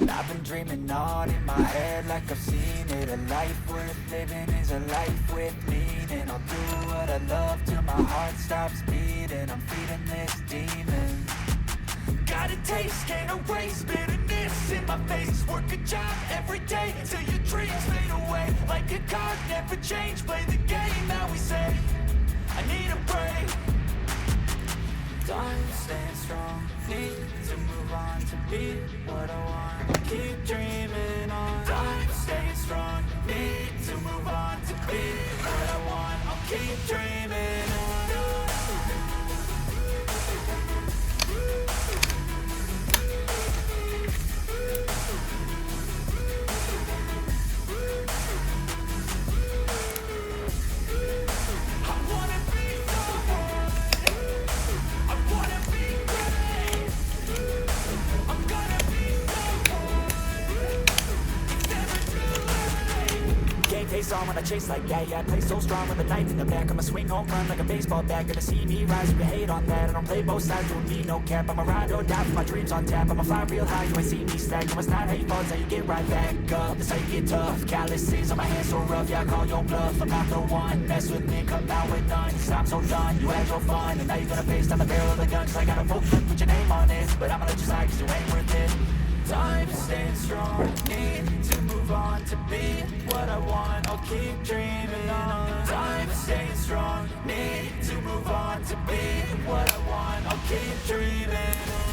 I've been dreaming on in my head like I've seen it. A life worth living is a life with meaning. I'll do what I love till my heart stops beating. I'm feeding this demon. Got a taste, can't erase bitterness in my face. Work a job every day till your dreams fade away. Like a card, never change, play the game that we say. I need a break. Time staying strong, need to move on to be what I want. Keep dreaming on. Time staying strong, need to move on to be what I want. I'll keep dreaming on. Face on when I chase like that, yeah, I play so strong with a knife in the back. I'ma swing home run like a baseball bat. Gonna see me rise, you can hate on that. I don't play both sides, doing me no cap. I'ma ride or die for my dreams on tap. I'ma fly real high, you ain't see me stack. No, it's not how you fall, it's how you get right back up. That's how you get tough, calluses on my hands so rough. Yeah, I call your bluff, I'm not the one. Mess with me, come out with none, cause I'm so done. You had your fun, and now you're gonna face down the barrel of the gun. Cause I got a full clip, put your name on it. But I'ma let you slide, cause you ain't worth it. Time staying strong, need to move on to be what I want. I'll keep dreaming on. Time staying strong, need to move on to be what I want. I'll keep dreaming on.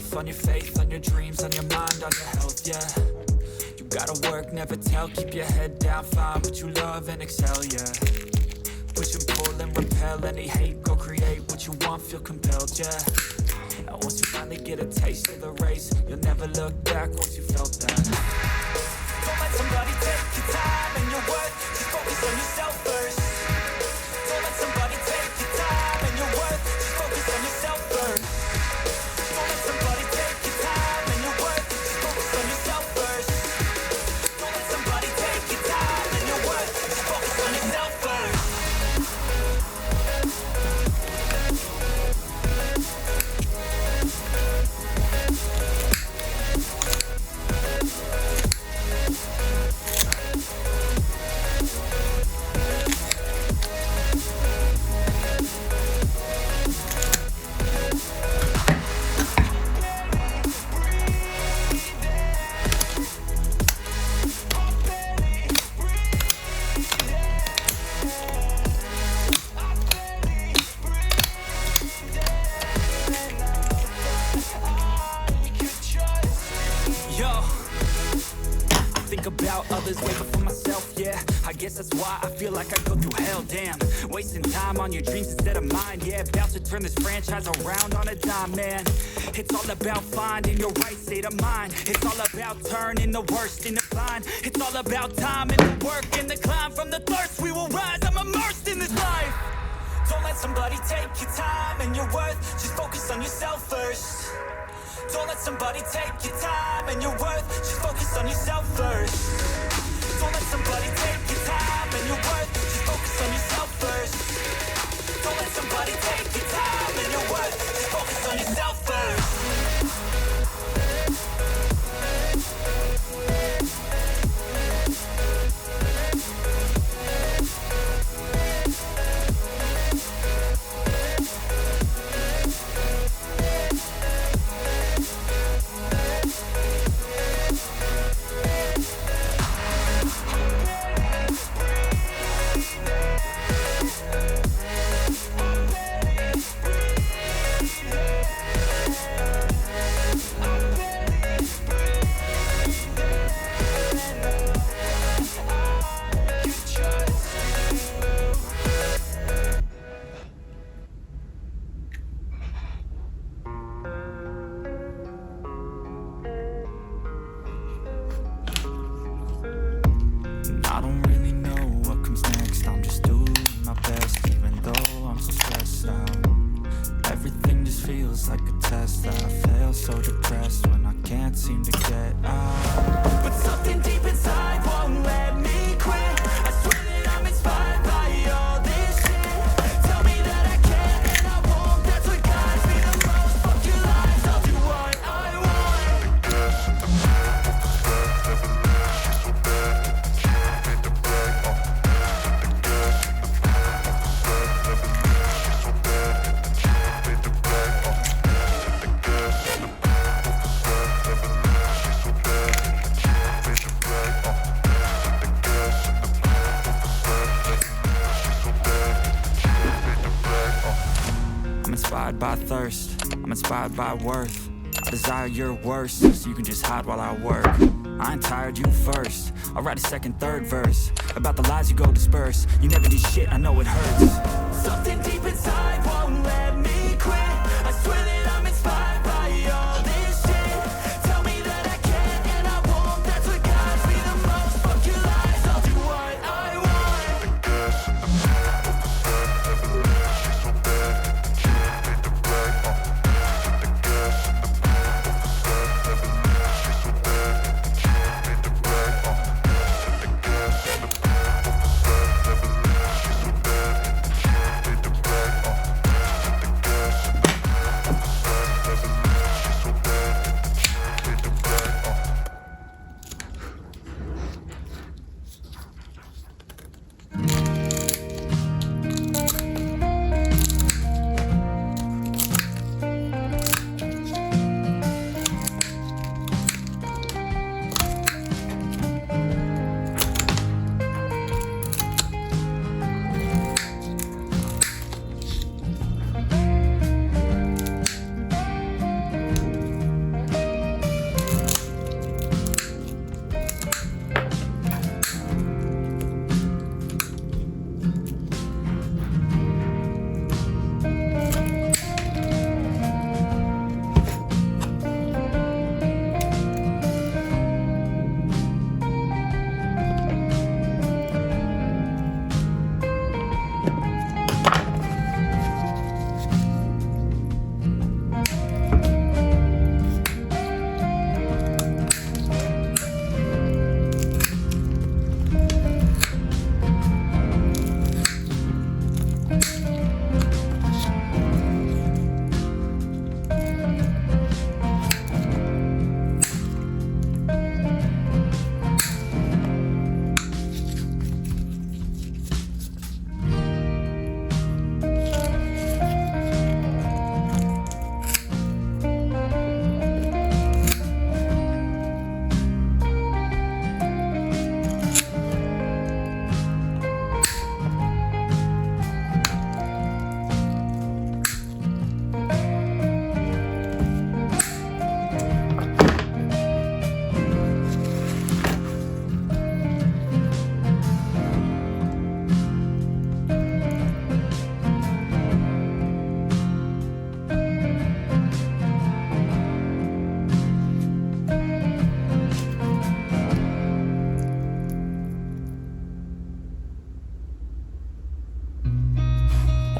yourself, on your faith, on your dreams, on your mind, on your health, yeah. You gotta work, never tell, keep your head down, find what you love and excel, yeah. Push and pull and repel any hate, go create what you want, feel compelled, yeah. And once you finally get a taste of the race, you'll never look back once you felt that. Don't let somebody take your time and your worth, just focus on yourself first. Don't let somebody take your time and your worth, just focus on yourself first. Don't let somebody take your time and your worth, just focus on yourself first. Don't let somebody take your time and your worth, just focus on yourself first. Others way before myself, yeah. I guess that's why I feel like I go through hell, damn. Wasting time on your dreams instead of mine, yeah. About to turn this franchise around on a dime, man. It's all about finding your right state of mind. It's all about turning the worst into fine. It's all about time and the work and the climb. From the thirst we will rise, I'm immersed in this life. Don't let somebody take your time and your worth, just focus on yourself first. Don't let somebody take your time and your worth, just focus on yourself first. Don't let somebody take your time and your worth, just focus on yourself first. Don't let somebody take your time and your worth, just focus on yourself first. I don't really know what comes next. I'm just doing my best, even though I'm so stressed out. Everything just feels like a test that I fail, so depressed when I can't seem to get out. But something deep inside won't let me quit. I swear that I'm inspired by all this shit. Tell me that I can and I won't, that's what guides me the most. Fuck your lies, I'll do what I want. I'm inspired by thirst, I'm inspired by worth. I desire your worst, so you can just hide while I work. I ain't tired, you first. I'll write a second, third verse about the lies you go disperse. You never did shit, I know it hurts. Something deep inside won't let me quit. I swear that I'm inspired by all this shit. Tell me that I can and I won't, that's what guides me the most. Fuck your lies, I'll do what I want.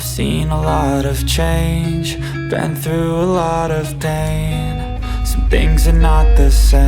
I've seen a lot of change, been through a lot of pain. Some things are not the same.